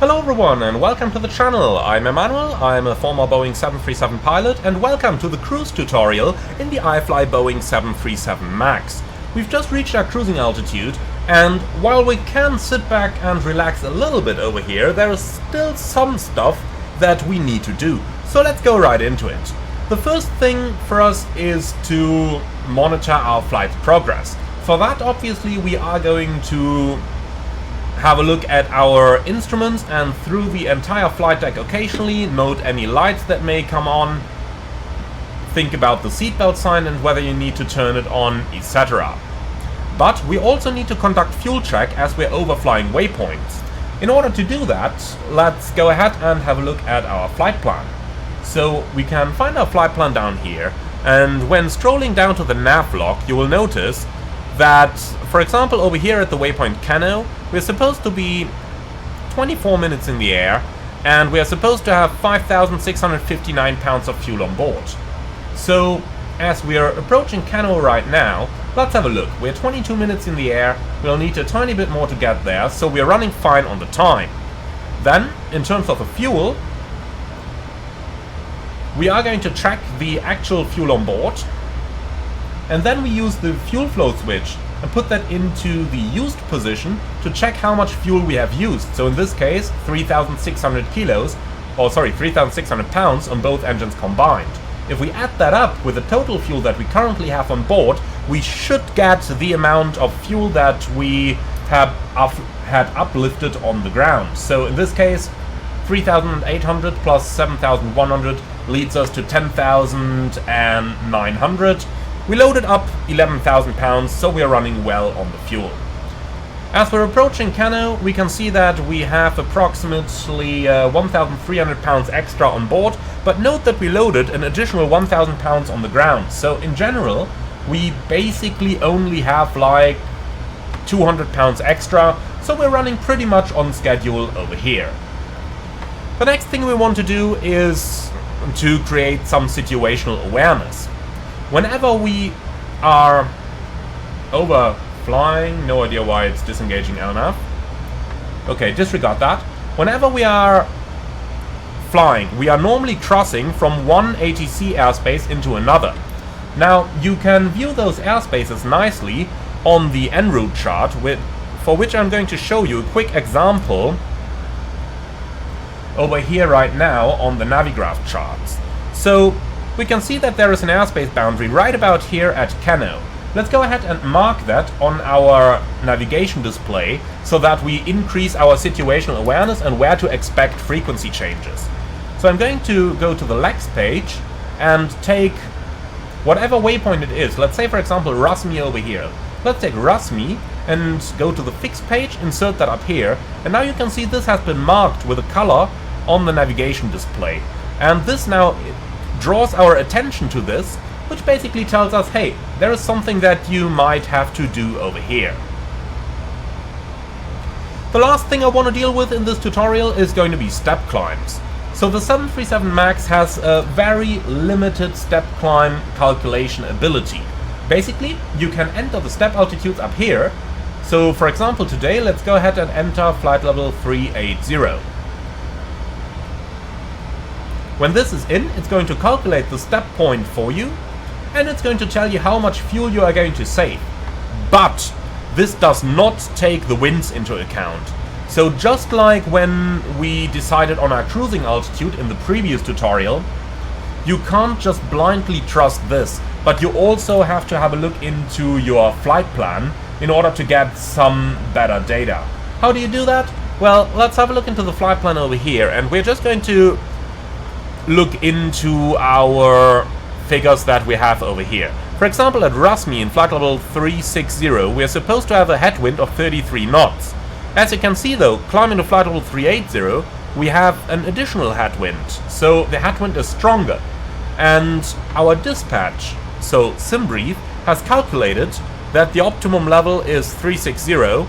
Hello everyone and welcome to the channel. I'm Emmanuel, I'm a former Boeing 737 pilot, and welcome to the cruise tutorial in the iFly Boeing 737 MAX. We've just reached our cruising altitude, and while we can sit back and relax a little bit over here, there is still some stuff that we need to do. So let's go right into it. The first thing for us is to monitor our flight progress. For that, obviously, we are going to have a look at our instruments and through the entire flight deck occasionally, note any lights that may come on, think about the seatbelt sign and whether you need to turn it on, etc. But we also need to conduct fuel check as we're overflying waypoints. In order to do that, let's go ahead and have a look at our flight plan. So we can find our flight plan down here, and when strolling down to the nav log, you will notice that, for example, over here at the waypoint Cano, we're supposed to be 24 minutes in the air, and we are supposed to have 5,659 pounds of fuel on board. So, as we are approaching Cano right now, let's have a look. We're 22 minutes in the air, we'll need a tiny bit more to get there, so we're running fine on the time. Then, in terms of the fuel, we are going to check the actual fuel on board, and then we use the fuel flow switch and put that into the used position to check how much fuel we have used. So in this case, 3,600 kilos, or sorry, 3,600 pounds on both engines combined. If we add that up with the total fuel that we currently have on board, we should get the amount of fuel that we had uplifted on the ground. So in this case, 3,800 plus 7,100 leads us to 10,900. We loaded up 11,000 pounds, so we are running well on the fuel. As we're approaching Cano, we can see that we have approximately 1,300 pounds extra on board, but note that we loaded an additional 1,000 pounds on the ground. So in general, we basically only have like 200 pounds extra, so we're running pretty much on schedule over here. The next thing we want to do is to create some situational awareness. Whenever we are overflying, no idea why it's disengaging LNAV. Okay, disregard that. Whenever we are flying, we are normally crossing from one ATC airspace into another. Now, you can view those airspaces nicely on the en route chart, for which I'm going to show you a quick example over here right now on the Navigraph charts. So, we can see that there is an airspace boundary right about here at Cano. Let's go ahead and mark that on our navigation display so that we increase our situational awareness and where to expect frequency changes. So I'm going to go to the Lex page and take whatever waypoint it is. Let's say, for example, Rasmi over here. Let's take Rasmi and go to the fix page, insert that up here, and now you can see this has been marked with a color on the navigation display. And this now draws our attention to this, which basically tells us, hey, there is something that you might have to do over here. The last thing I want to deal with in this tutorial is going to be step climbs. So the 737 MAX has a very limited step climb calculation ability. Basically, you can enter the step altitudes up here. So for example, today, let's go ahead and enter flight level 380. When this is in, it's going to calculate the step point for you, and it's going to tell you how much fuel you are going to save. But this does not take the winds into account. So just like when we decided on our cruising altitude in the previous tutorial, you can't just blindly trust this, but you also have to have a look into your flight plan in order to get some better data. How do you do that? Well, let's have a look into the flight plan over here, and we're just going to look into our figures that we have over here. For example, at Rasmi in flight level 360, we are supposed to have a headwind of 33 knots. As you can see though, climbing to flight level 380, we have an additional headwind, so the headwind is stronger. And our dispatch, so SimBrief, has calculated that the optimum level is 360.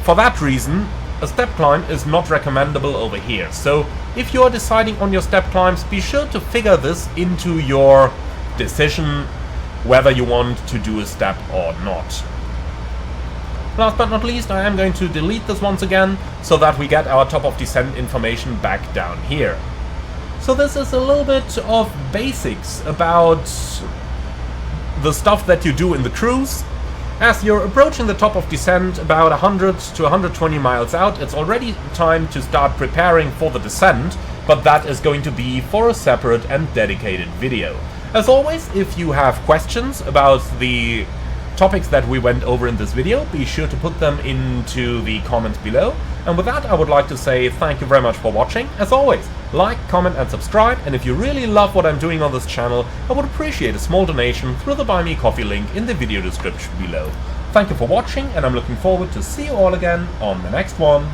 For that reason, a step climb is not recommendable over here. So if you are deciding on your step climbs, be sure to figure this into your decision whether you want to do a step or not. Last but not least, I am going to delete this once again, so that we get our top of descent information back down here. So this is a little bit of basics about the stuff that you do in the cruise. As you're approaching the top of descent about 100 to 120 miles out, it's already time to start preparing for the descent, but that is going to be for a separate and dedicated video. As always, if you have questions about the topics that we went over in this video, be sure to put them into the comments below. And with that, I would like to say thank you very much for watching. As always, like, comment and subscribe, and if you really love what I'm doing on this channel, I would appreciate a small donation through the Buy Me Coffee link in the video description below. Thank you for watching, and I'm looking forward to see you all again on the next one.